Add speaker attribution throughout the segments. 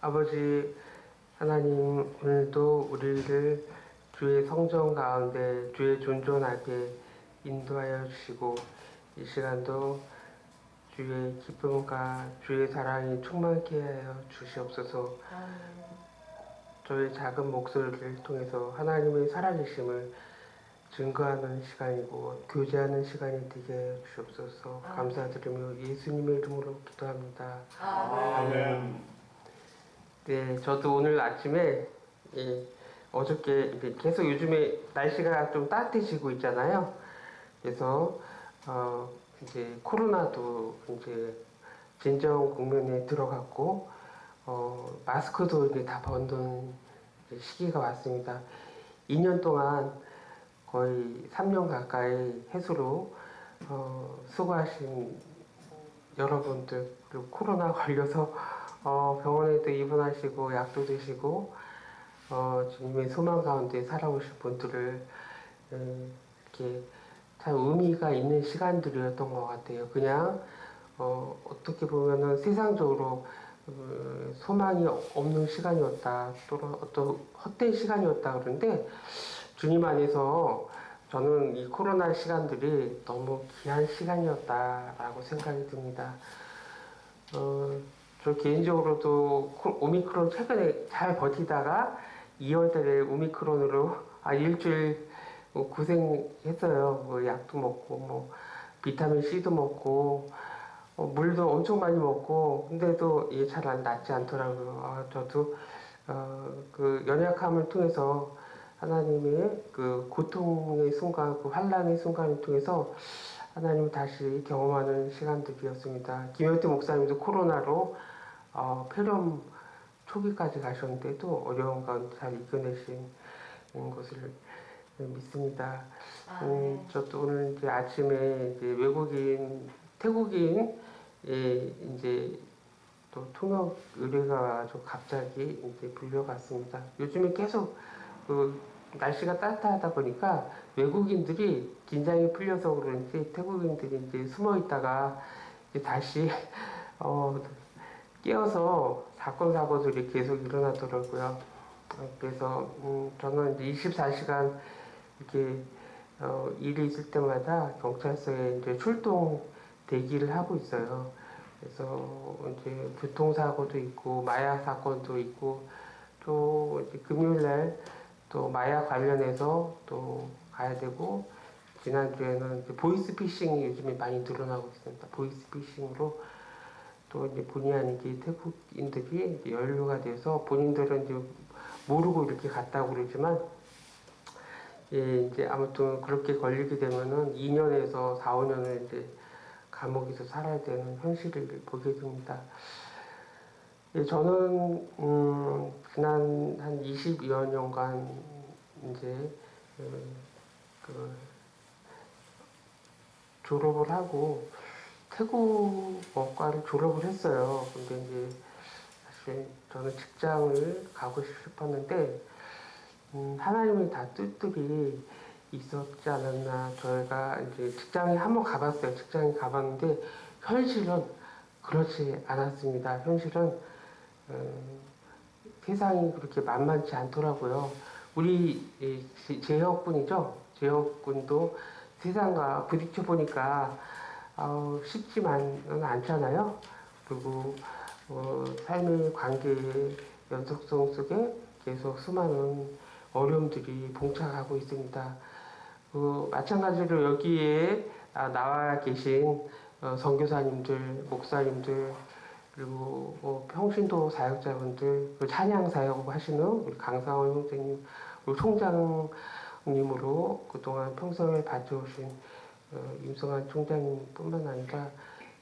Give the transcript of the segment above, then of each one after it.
Speaker 1: 아버지 하나님, 오늘도 우리를 주의 성전 가운데 주의 존존하게 인도하여 주시고, 이 시간도 주의 기쁨과 주의 사랑이 충만케 하여 주시옵소서. 저의 작은 목소리를 통해서 하나님의 살아계심을 증거하는 시간이고 교제하는 시간이 되게 하여 주시옵소서. 감사드리며 예수님의 이름으로 기도합니다. 아멘. 네, 저도 오늘 아침에 어저께 계속 요즘에 날씨가 좀 따뜻해지고 있잖아요. 그래서 이제 코로나도 이제 진정 국면에 들어갔고 마스크도 이제 다 벗는 시기가 왔습니다. 2년 동안 거의 3년 가까이 해수로 수고하신 여러분들, 그리고 코로나 걸려서 병원에도 입원하시고 약도 드시고 주님의 소망 가운데 살아오신 분들을 이렇게 참 의미가 있는 시간들이었던 것 같아요. 그냥 어떻게 보면은 세상적으로 소망이 없는 시간이었다, 또는 어떤 헛된 시간이었다 그러는데, 주님 안에서 저는 이 코로나 시간들이 너무 귀한 시간이었다라고 생각이 듭니다. 저 개인적으로도 오미크론 최근에 잘 버티다가 2월달에 오미크론으로 일주일 고생했어요. 뭐 약도 먹고 뭐 비타민 C도 먹고 물도 엄청 많이 먹고, 근데도 이게 잘 낫지 않더라고요. 저도 그 연약함을 통해서 하나님의 그 고통의 순간, 그 환란의 순간을 통해서 하나님을 다시 경험하는 시간들이었습니다. 김효태 목사님도 코로나로 폐렴 초기까지 가셨는데도 어려운 가운데 잘 이겨내신 것을 믿습니다.
Speaker 2: 네.
Speaker 1: 저도 오늘 이제 아침에 이제 태국인 이제 또 통역 의뢰가 좀 갑자기 이제 불려갔습니다. 요즘에 계속 그 날씨가 따뜻하다 보니까 외국인들이 긴장이 풀려서 그런지 태국인들이 이제 숨어 있다가 이제 다시 깨어서 사건 사고들이 계속 일어나더라고요. 그래서 저는 이제 24시간 이렇게 일이 있을 때마다 경찰서에 이제 출동 대기를 하고 있어요. 그래서 이제 교통사고도 있고 마약 사건도 있고, 또 이제 금요일날 또 마약 관련해서 또 가야 되고, 지난주에는 이제 보이스피싱이 요즘에 많이 늘어나고 있습니다. 보이스피싱으로 또 이제 본의 아니게 태국인들이 이제 연루가 돼서, 본인들은 이제 모르고 이렇게 갔다고 그러지만, 이제 아무튼 그렇게 걸리게 되면은 2년에서 4, 5년을 이제 감옥에서 살아야 되는 현실을 보게 됩니다. 저는 지난 한 20여 년간 이제 그 졸업을 하고 태국어과를 졸업을 했어요. 근데 이제 사실 저는 직장을 가고 싶었는데 하나님의 다 뜻들이 있었지 않았나. 저희가 이제 직장에 한번 가봤어요. 직장에 가봤는데 현실은 그렇지 않았습니다. 현실은 세상이 그렇게 만만치 않더라고요. 우리 재혁군이죠. 재혁군도 세상과 부딪혀 보니까 쉽지만은 않잖아요. 그리고 삶의 관계의 연속성 속에 계속 수많은 어려움들이 봉착하고 있습니다. 마찬가지로 여기에 나와 계신 선교사님들, 목사님들, 그리고 평신도 사역자분들, 찬양 사역 하시는 우리 강상원 형제님, 우리 총장님으로 그동안 평생을 바쳐오신 임성환 총장님뿐만 아니라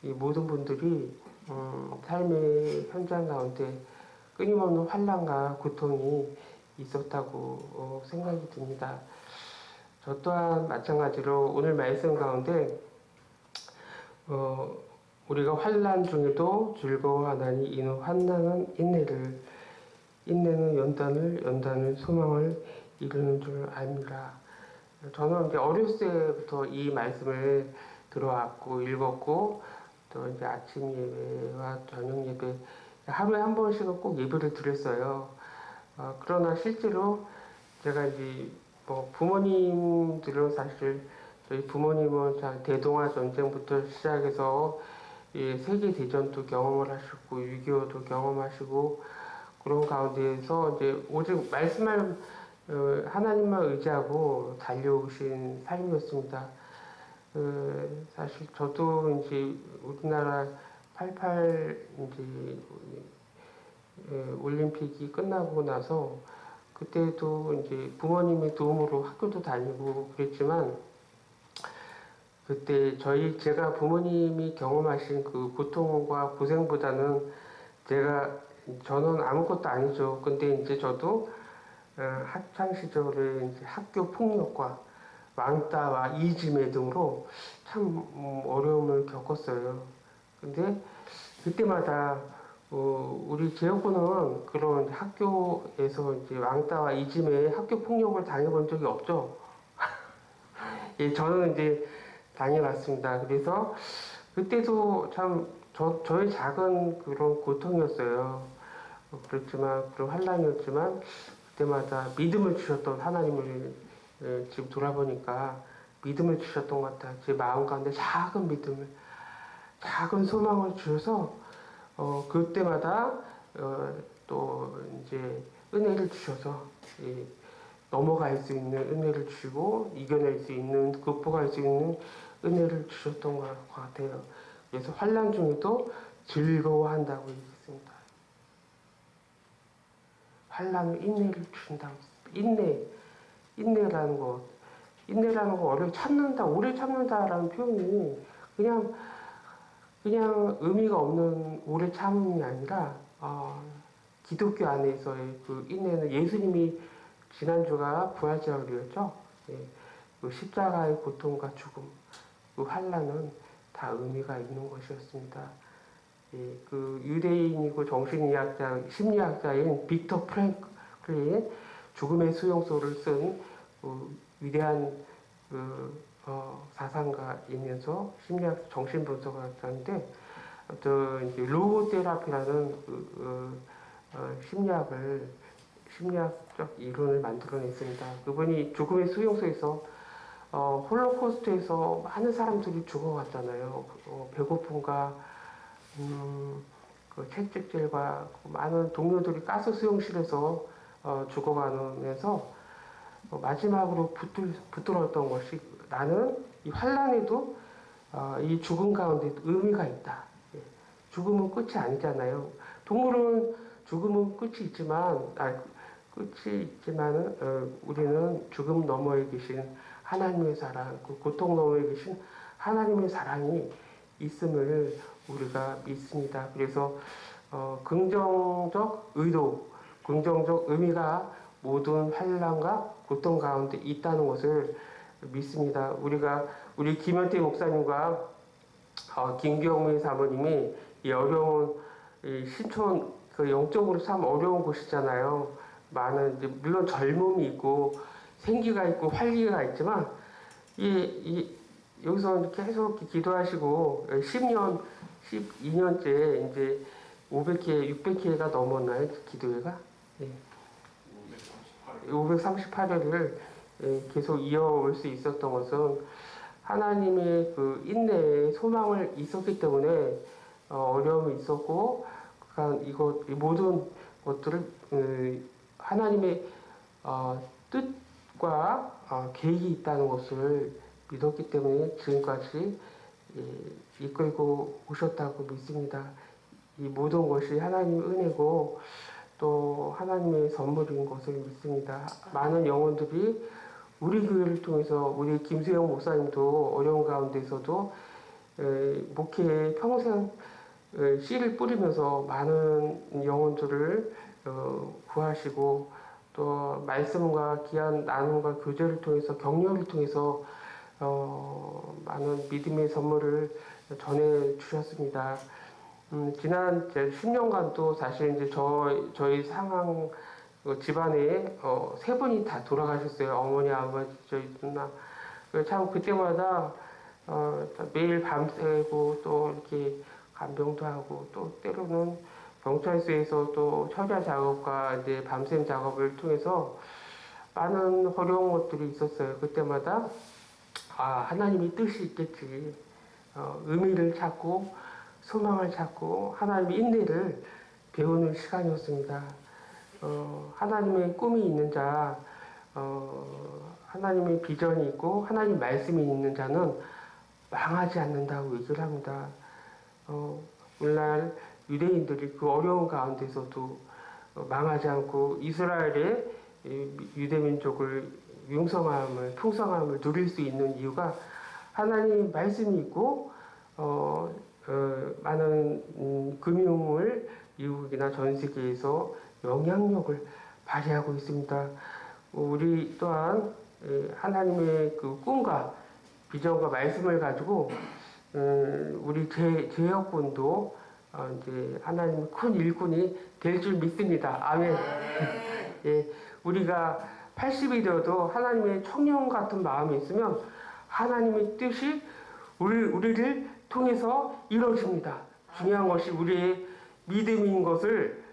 Speaker 1: 이 모든 분들이 삶의 현장 가운데 끊임없는 환난과 고통이 있었다고 생각이 듭니다. 저 또한 마찬가지로 오늘 말씀 가운데 우리가 환난 중에도 즐거워하나니 이는 환난은 인내는 연단을 소망을 이루는 줄 압니다. 저는 이제 어렸을 때부터 이 말씀을 들어왔고 읽었고, 또 이제 아침 예배와 저녁 예배 하루에 한 번씩은 꼭 예배를 드렸어요. 그러나 실제로 제가 이제 뭐 부모님들은 사실 저희 부모님은 대동아 전쟁부터 시작해서 세계 대전도 경험을 하셨고 6.25도 경험하시고 그런 가운데에서 이제 오직 말씀만 하나님만 의지하고 달려오신 삶이었습니다. 사실 저도 이제 우리나라 88 이제 올림픽이 끝나고 나서 그때도 이제 부모님의 도움으로 학교도 다니고 그랬지만 그때 제가 부모님이 경험하신 그 고통과 고생보다는 저는 아무것도 아니죠. 근데 이제 저도 학창 시절에 이제 학교 폭력과 왕따와 이지매 등으로 참 어려움을 겪었어요. 근데 그때마다 우리 재혁군은 그런 학교에서 이제 왕따와 이지매 학교 폭력을 당해본 적이 없죠. 예, 저는 이제 당해봤습니다. 그래서 그때도 참 저의 작은 그런 고통이었어요. 그렇지만 그런 환란이었지만 그때마다 믿음을 주셨던 하나님을 지금 돌아보니까 믿음을 주셨던 것 같아요. 제 마음 가운데 작은 믿음을, 작은 소망을 주셔서 그때마다 또 이제 은혜를 주셔서 넘어갈 수 있는 은혜를 주시고 이겨낼 수 있는 극복할 수 있는 은혜를 주셨던 것 같아요. 그래서 환란 중에도 즐거워한다고 얘기했습니다. 환란은 인내를 주신다고 인내라는 것, 인내라는 거 오래 참는다, 오래 참는다라는 표현이 그냥 의미가 없는 오래 참음이 아니라 기독교 안에서의 그 인내는 예수님이 지난주가 부활절이었죠. 예, 그 십자가의 고통과 죽음, 그 환란은 다 의미가 있는 것이었습니다. 예, 그 유대인이고 심리학자인 빅터 프랭클린 죽음의 수용소를 쓴 위대한 사상가이면서 심리학 정신분석학자인데 이제 로고테라피라는 심리학적 이론을 만들어냈습니다. 그분이 죽음의 수용소에서 홀로코스트에서 많은 사람들이 죽어갔잖아요. 배고픔과 그 채찍질과 많은 동료들이 가스 수용실에서 죽어가면서 마지막으로 붙들었던 것이 나는 이 환란에도 이 죽음 가운데 의미가 있다. 예. 죽음은 끝이 아니잖아요. 동물은 죽음은 끝이 있지만은 우리는 죽음 너머에 계신 하나님의 사랑, 그 고통 너머에 계신 하나님의 사랑이 있음을 우리가 믿습니다. 그래서 긍정적 의도, 긍정적 의미가 모든 환란과 고통 가운데 있다는 것을 믿습니다. 우리 김현태 목사님과 김경민 사모님이 이 어려운 이 신촌 그 영적으로 참 어려운 곳이잖아요. 물론 젊음이 있고 생기가 있고 활기가 있지만 여기서 계속 기도하시고 10년, 12년째 이제 500회, 600회가 넘었나요? 기도회가? 예. 538회를 계속 이어올 수 있었던 것은 하나님의 그 인내에 소망을 있었기 때문에 어려움이 있었고, 이 모든 것들을 하나님의 뜻과 계획이 있다는 것을 믿었기 때문에 지금까지 이끌고 오셨다고 믿습니다. 이 모든 것이 하나님의 은혜고 또 하나님의 선물인 것을 믿습니다. 많은 영혼들이 우리 교회를 통해서 우리 김수영 목사님도 어려운 가운데서도 목회에 평생 씨를 뿌리면서 많은 영혼들을 구하시고 또 말씀과 귀한 나눔과 교제를 통해서 격려를 통해서 많은 믿음의 선물을 전해 주셨습니다. 지난 10년간도 사실 이제 저희 상황 집안에 세 분이 다 돌아가셨어요. 어머니, 아버지, 저희 누나. 참 그때마다 매일 밤새고 또 이렇게 간병도 하고 또 때로는 경찰서에서 또 철야 작업과 이제 밤샘 작업을 통해서 많은 어려운 것들이 있었어요. 그때마다 하나님의 뜻이 있겠지. 의미를 찾고 소망을 찾고 하나님의 인내를 배우는 시간이었습니다. 하나님의 꿈이 있는 자, 하나님의 비전이 있고 하나님 말씀이 있는 자는 망하지 않는다고 얘기를 합니다. 오늘날 유대인들이 그 어려운 가운데서도 망하지 않고 이스라엘의 유대민족을 융성함을 풍성함을 누릴 수 있는 이유가 하나님 말씀이 있고 많은 금융을 미국이나 전 세계에서 영향력을 발휘하고 있습니다. 우리 또한 하나님의 그 꿈과 비전과 말씀을 가지고 우리 제여군도 이제 하나님의 큰 일꾼이 될 줄 믿습니다. 아멘. 예, 우리가 80이 되어도 하나님의 청년 같은 마음이 있으면 하나님의 뜻이 우리를 통해서 이루어집니다. 중요한 것이 우리의 믿음인 것을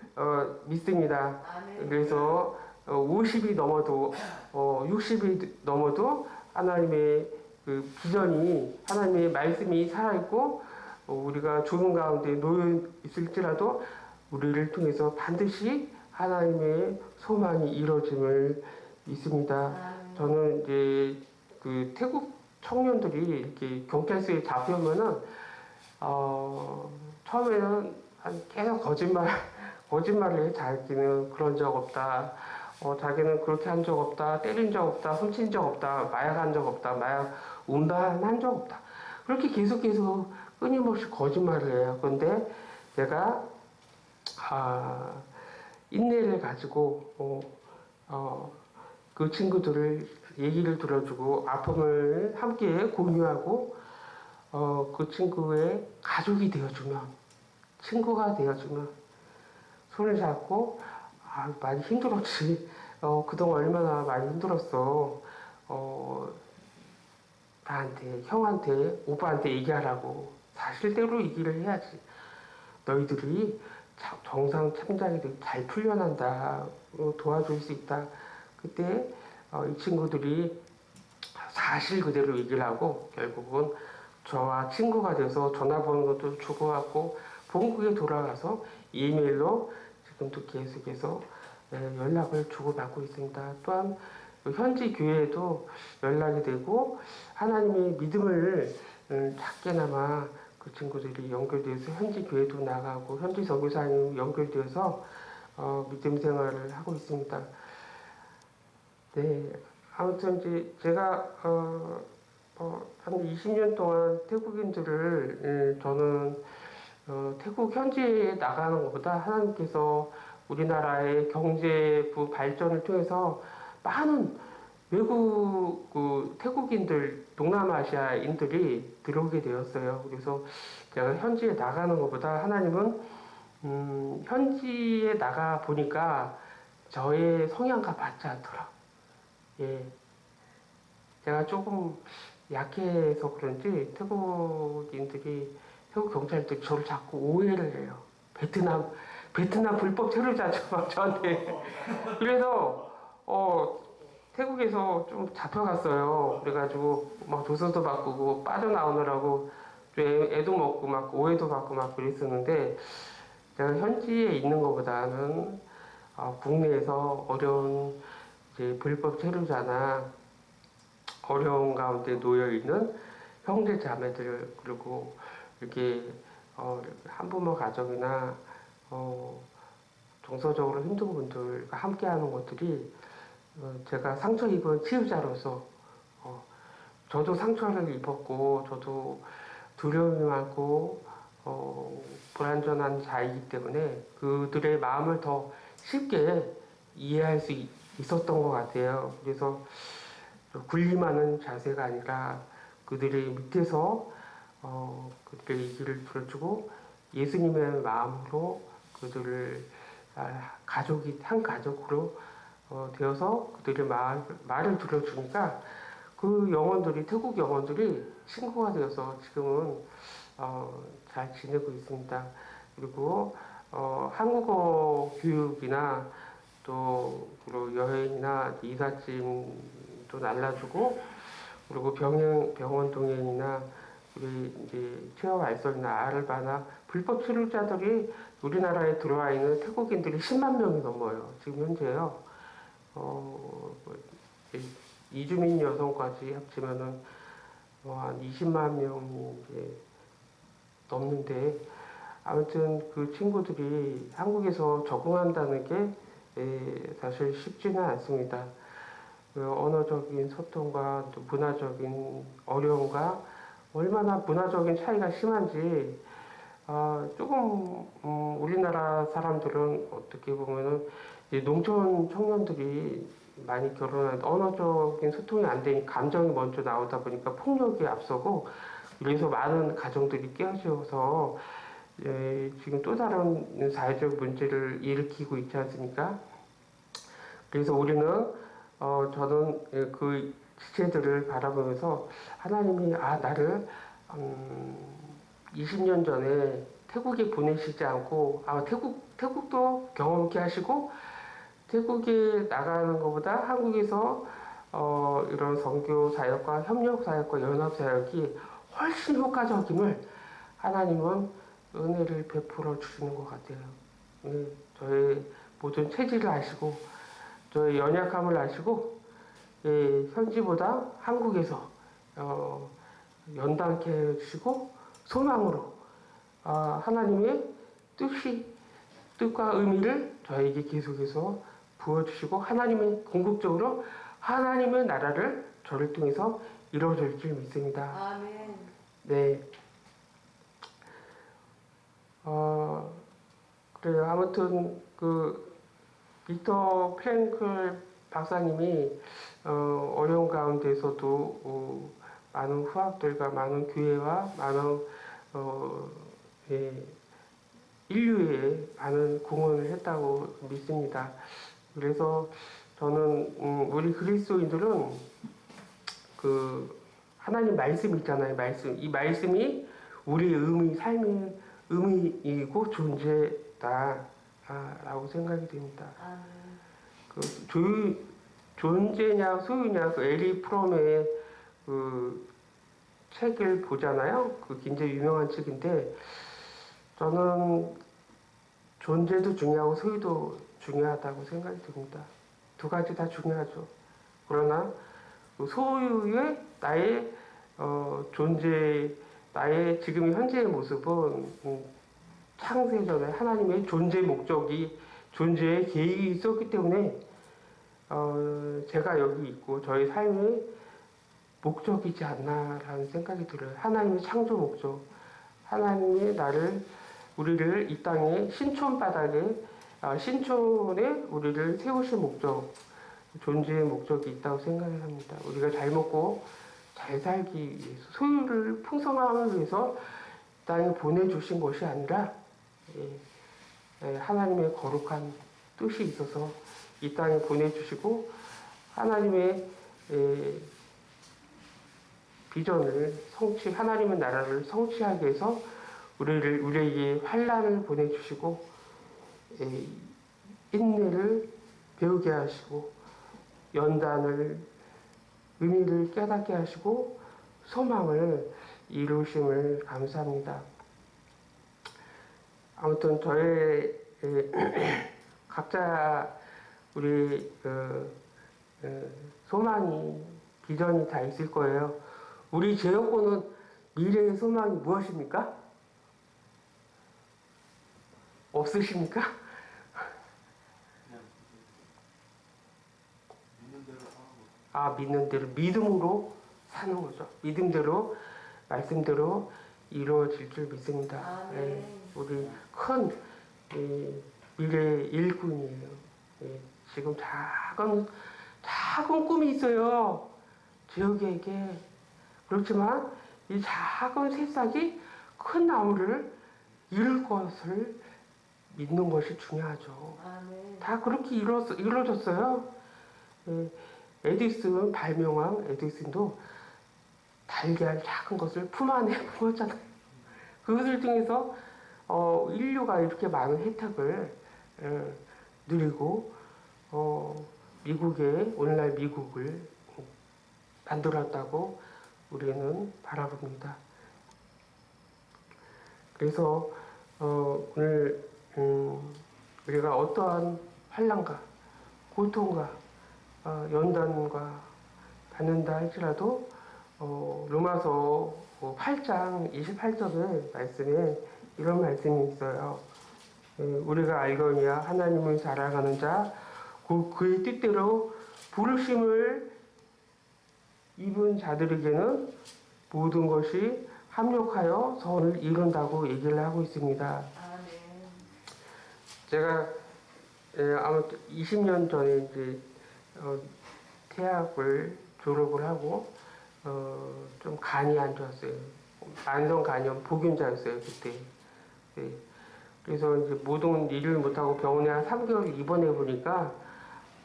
Speaker 1: 믿습니다. 그래서 50이 넘어도 60이 넘어도 하나님의 그 비전이 하나님의 말씀이 살아있고 우리가 죽음 가운데 놓여 있을지라도 우리를 통해서 반드시 하나님의 소망이 이루어짐을 믿습니다. 저는 이제 그 태국 청년들이 이렇게 경찰서에 잡히면은 처음에는 계속 거짓말을 해. 자기는 그런 적 없다. 자기는 그렇게 한 적 없다. 때린 적 없다. 훔친 적 없다. 마약한 적 없다. 마약 운반한 적 없다. 그렇게 계속 끊임없이 거짓말을 해요. 그런데 내가 인내를 가지고 그 친구들을 얘기를 들어주고 아픔을 함께 공유하고 그 친구의 가족이 되어주면 친구가 되어주면 손을 잡고 많이 힘들었지. 그동안 얼마나 많이 힘들었어. 나한테, 형한테, 오빠한테 얘기하라고. 사실대로 얘기를 해야지. 너희들이 정상 참작이 잘 풀려난다. 도와줄 수 있다. 그때 이 친구들이 사실 그대로 얘기를 하고 결국은 저와 친구가 돼서 전화번호도 주고받고 본국에 돌아가서 이메일로 지금도 계속해서 연락을 주고받고 있습니다. 또한 현지 교회에도 연락이 되고 하나님의 믿음을 작게나마 그 친구들이 연결돼서 현지 교회도 나가고 현지 선교사님 연결되어서 믿음 생활을 하고 있습니다. 네, 아무튼 이제 제가 한 20년 동안 태국인들을 저는 태국 현지에 나가는 것보다 하나님께서 우리나라의 경제부 발전을 통해서 많은 외국 태국인들, 동남아시아인들이 들어오게 되었어요. 그래서 제가 현지에 나가는 것보다 하나님은 현지에 나가 보니까 저의 성향과 맞지 않더라. 예, 제가 조금 약해서 그런지 태국 경찰들이 저를 자꾸 오해를 해요. 베트남 불법 체류자죠, 막 저한테. 그래서 태국에서 좀 잡혀갔어요. 그래가지고 막 도서도 바꾸고 빠져나오느라고 애도 먹고 막 오해도 받고 막 그랬었는데 제가 현지에 있는 것보다는 국내에서 어려운 이제 불법 체류자나 어려운 가운데 놓여 있는 형제 자매들 그리고 이렇게 한부모 가정이나 정서적으로 힘든 분들과 함께하는 것들이 제가 상처 입은 치유자로서 저도 상처를 입었고 저도 두려움이 많고 불완전한 자이기 때문에 그들의 마음을 더 쉽게 이해할 수 있었던 것 같아요. 그래서 군림하는 자세가 아니라 그들의 밑에서 그들의 얘기를 들어주고 예수님의 마음으로 그들을 한 가족으로 되어서 그들의 말을 들어주니까 그 영혼들이 태국 영혼들이 친구가 되어서 지금은 잘 지내고 있습니다. 그리고 한국어 교육이나 또 그리고 여행이나 이삿짐도 날라주고 그리고 병원 동행이나 우리 이제 취업 알선이나 아르바나 불법 체류자들이 우리나라에 들어와 있는 태국인들이 10만 명이 넘어요. 지금 현재요. 뭐 이주민 여성까지 합치면은 한 20만 명이 이제 넘는데 아무튼 그 친구들이 한국에서 적응한다는 게 사실 쉽지는 않습니다. 그 언어적인 소통과 또 문화적인 어려움과 얼마나 문화적인 차이가 심한지 조금 우리나라 사람들은 어떻게 보면은 이제 농촌 청년들이 많이 결혼하는데 언어적인 소통이 안 되니 감정이 먼저 나오다 보니까 폭력이 앞서고 그래서 많은 가정들이 깨어져서 지금 또 다른 사회적 문제를 일으키고 있지 않습니까? 그래서 우리는 저는 그 지체들을 바라보면서 하나님이 나를 20년 전에 태국에 보내시지 않고 태국도 경험케 하시고 태국에 나가는 것보다 한국에서 이런 선교 사역과 협력 사역과 연합 사역이 훨씬 효과적임을 하나님은 은혜를 베풀어 주시는 것 같아요. 저의 모든 체질을 아시고 저의 연약함을 아시고 현지보다 한국에서 연단케 해주시고 소망으로 하나님의 뜻과 의미를 저에게 계속해서 부어주시고 하나님의 궁극적으로 하나님의 나라를 저를 통해서 이루어질 줄 믿습니다.
Speaker 2: 아멘.
Speaker 1: 네. 그래요. 아무튼 그 빅터 프랭클 박사님이 어려운 가운데서도 많은 후학들과 많은 교회와 많은 인류에 많은 공헌을 했다고 믿습니다. 그래서 저는 우리 그리스도인들은 그 하나님 말씀 있잖아요. 이 말씀이 우리의 삶의 의미이고 존재다라고 생각이 됩니다. 그 존재냐 소유냐 그 에리 프롬의 그 책을 보잖아요. 그 굉장히 유명한 책인데 저는 존재도 중요하고 소유도 중요하다고 생각이 듭니다. 두 가지 다 중요하죠. 그러나 그 소유의 나의 존재, 나의 지금 현재의 모습은 창세전에 하나님의 존재 목적이 존재의 계획이 있었기 때문에 제가 여기 있고 저의 삶의 목적이지 않나라는 생각이 들어요. 하나님의 창조 목적, 하나님의 우리를 이 땅에 신촌 바닥에 신촌에 우리를 세우신 목적, 존재의 목적이 있다고 생각을 합니다. 우리가 잘 먹고 잘 살기 위해서 소유를 풍성함을 위해서 이 땅에 보내주신 것이 아니라 하나님의 거룩한 뜻이 있어서 이 땅에 보내주시고 하나님의 비전을 하나님의 나라를 성취하기 위해서 우리에게 환난을 보내주시고 인내를 배우게 하시고 연단을 의미를 깨닫게 하시고 소망을 이루심을 감사합니다. 아무튼 저의 각자 우리 소망이 비전이 다 있을 거예요. 우리 제여권은 미래의 소망이 무엇입니까? 없으십니까?
Speaker 3: 믿는 대로 하는 거.
Speaker 1: 믿는 대로 믿음으로 사는 거죠. 믿음대로 말씀대로 이루어질 줄 믿습니다. 우리 큰 미래의 일꾼이에요. 지금 작은 꿈이 있어요. 지역에게. 그렇지만 이 작은 새싹이 큰 나무를 이룰 것을 믿는 것이 중요하죠. 다 그렇게 이루어졌어요. 에디슨 발명왕 에디슨도 달걀 작은 것을 품 안에 품었잖아요. 그것을 통해서 인류가 이렇게 많은 혜택을 누리고 미국의 오늘날 미국을 만들었다고 우리는 바라봅니다. 그래서 오늘 우리가 어떠한 환난과 고통과 연단과 받는다 할지라도 로마서 8장 28절의 말씀에 이런 말씀이 있어요. 우리가 알거니와 하나님을 사랑하는 자 곧 그의 뜻대로 부르심을 입은 자들에게는 모든 것이 합력하여 선을 이룬다고 얘기를 하고 있습니다. 제가 아무튼 20년 전에 이제 대학을 졸업을 하고 좀 간이 안 좋았어요. 만성 간염 보균자였어요 그때. 네. 그래서 이제 모든 일을 못하고 병원에 한 3개월 입원해 보니까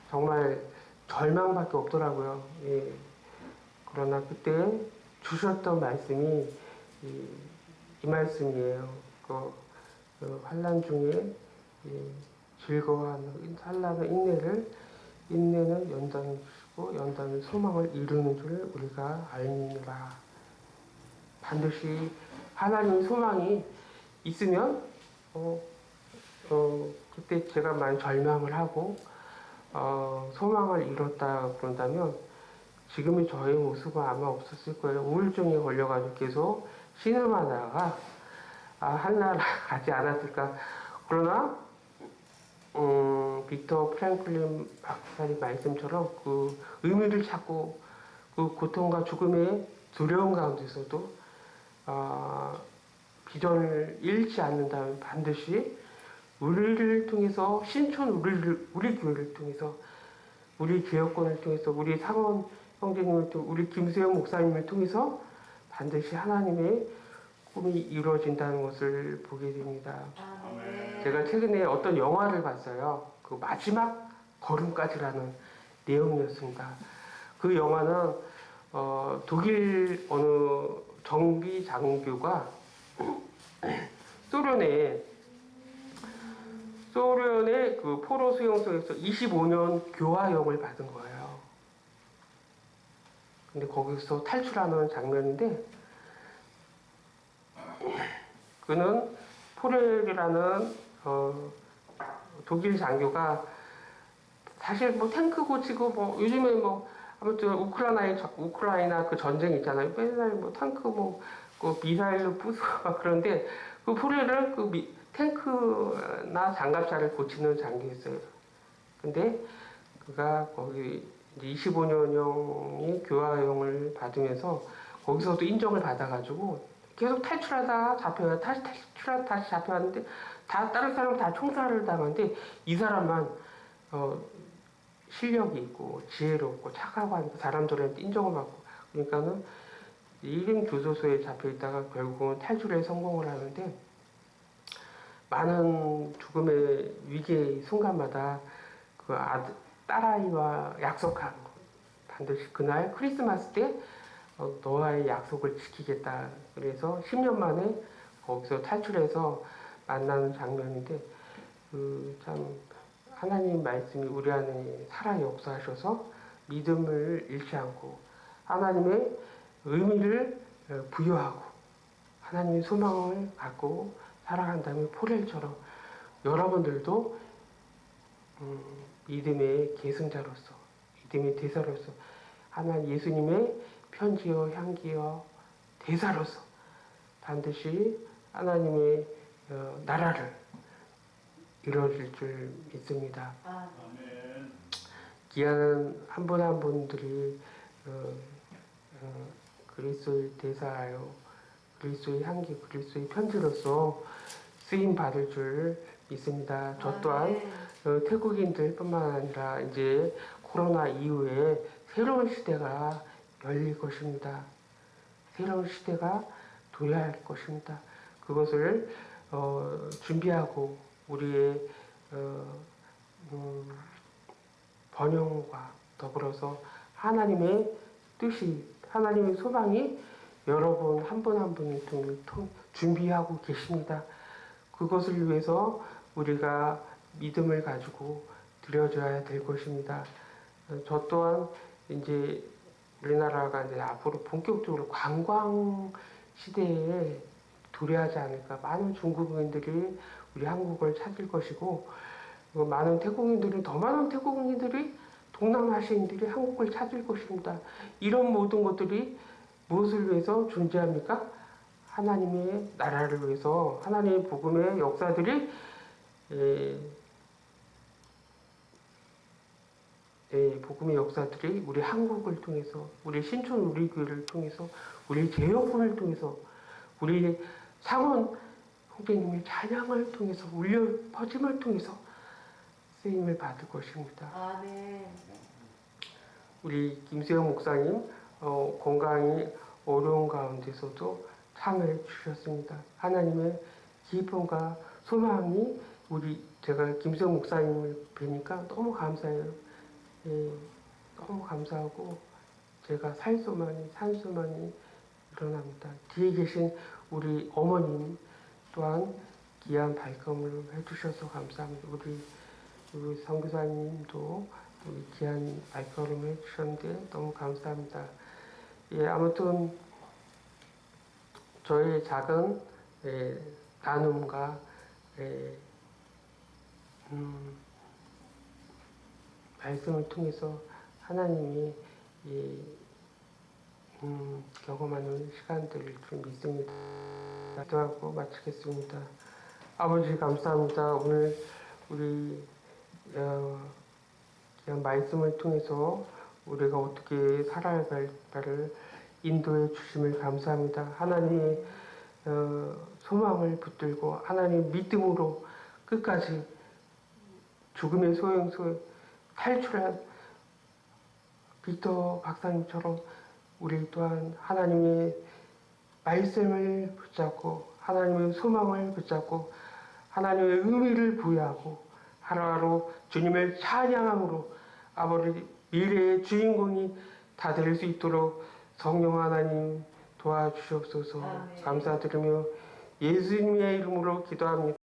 Speaker 1: 정말 절망밖에 없더라고요. 예. 그러나 그때 주셨던 말씀이 이 말씀이에요. 환난 중에 즐거워하는 환난의 인내는 연단을 주시고 연단은 소망을 이루는 줄 우리가 알미라. 반드시 하나님의 소망이 있으면 그때 제가 많이 절망을 하고 소망을 잃었다 그런다면 지금의 저의 모습은 아마 없었을 거예요. 우울증에 걸려가지고 계속 신음하다가 한날 가지 않았을까. 그러나 빅터 프랭클린 박사님 말씀처럼 그 의미를 찾고 그 고통과 죽음의 두려움 가운데서도 비전을 잃지 않는다면 반드시 우리를 통해서 신촌 우리 교회를 통해서 우리 교역권을 통해서 우리 상원 형제님을 통해서 우리 김수영 목사님을 통해서 반드시 하나님의 꿈이 이루어진다는 것을 보게 됩니다. 제가 최근에 어떤 영화를 봤어요. 그 마지막 걸음까지라는 내용이었습니다. 그 영화는 독일 어느 정비 장교가 소련의 그 포로 수용소에서 25년 교화형을 받은 거예요. 근데 거기서 탈출하는 장면인데, 그는 포렐이라는 독일 장교가 사실 뭐 탱크 고치고 뭐 요즘에 뭐 아무튼 우크라이나 그 전쟁 있잖아요. 맨날 뭐 탱크 그 미사일로 부수고 그런데 그 포렐은 탱크나 장갑차를 고치는 장교였어요. 근데 그가 거기 25년형의 교화형을 받으면서 거기서도 인정을 받아가지고 계속 탈출하다가 잡혀요. 다시 잡혀왔는데 다른 사람 다 총살을 당하는데 이 사람만 실력이 있고 지혜롭고 착하고 하니까 사람들한테 인정을 받고 그러니까는 1인 교도소에 잡혀 있다가 결국은 탈출에 성공을 하는데 많은 죽음의 위기의 순간마다 그 딸아이와 약속한 거. 반드시 그날 크리스마스 때 너와의 약속을 지키겠다. 그래서 10년 만에 거기서 탈출해서 만나는 장면인데 참 하나님 말씀이 우리 안에 살아 역사하셔서 믿음을 잃지 않고 하나님의 의미를 부여하고 하나님의 소망을 갖고 살아간다면 포렐처럼 여러분들도 믿음의 계승자로서 믿음의 대사로서 하나님 예수님의 편지여 향기여 대사로서 반드시 하나님의 나라를 이루어질 줄 믿습니다.
Speaker 3: 아멘.
Speaker 1: 귀한 한 분 한 분들이 그리스도의 대사하여 그리스도의 향기, 그리스도의 편지로서 쓰임 받을 줄 믿습니다. 저 또한 태국인들뿐만 아니라 이제 코로나 이후에 새로운 시대가 열릴 것입니다. 새로운 시대가 도래할 것입니다. 그것을 준비하고 우리의 번영과 더불어서 하나님의 뜻이 하나님의 소망이 여러분 한 분 한 분을 준비하고 계십니다. 그것을 위해서 우리가 믿음을 가지고 드려줘야 될 것입니다. 저 또한 이제 우리나라가 이제 앞으로 본격적으로 관광 시대에 도래하지 않을까. 많은 중국인들이 우리 한국을 찾을 것이고, 많은 태국인들이, 더 많은 태국인들이, 동남아시아인들이 한국을 찾을 것입니다. 이런 모든 것들이 무엇을 위해서 존재합니까? 하나님의 나라를 위해서, 하나님의 복음의 역사들이 복음의 역사들이 우리 한국을 통해서, 우리 신촌 우리 교회를 통해서, 우리 제여군을 통해서, 우리 상원 형제님의 찬양을 통해서, 울려 퍼짐을 통해서 쓰임을 받을 것입니다.
Speaker 2: 아멘.
Speaker 1: 우리 김수영 목사님 건강이 어려운 가운데서도 참여 주셨습니다. 하나님의 기쁨과 소망이 제가 김수영 목사님을 뵈니까 너무 감사해요. 너무 감사하고 제가 산소만이 일어납니다. 뒤에 계신 우리 어머님 또한 귀한 발걸음을 해주셔서 감사합니다. 우리 선교사님도 우리 귀한 발걸음을 해주셨는데 너무 감사합니다. 아무튼 저의 작은 나눔과 말씀을 통해서 하나님이 경험하는 시간들을 좀 믿습니다. 기도하고 마치겠습니다. 아버지 감사합니다. 오늘 우리 그냥 말씀을 통해서 우리가 어떻게 살아야 할까를 인도해 주심을 감사합니다. 하나님의 소망을 붙들고 하나님의 믿음으로 끝까지 죽음의 소용소에 탈출한 빅터 박사님처럼 우리 또한 하나님의 말씀을 붙잡고 하나님의 소망을 붙잡고 하나님의 의미를 부여하고 하루하루 주님을 찬양함으로 아버지 미래의 주인공이 다 될 수 있도록 성령 하나님 도와주시옵소서. 감사드리며 예수님의 이름으로 기도합니다.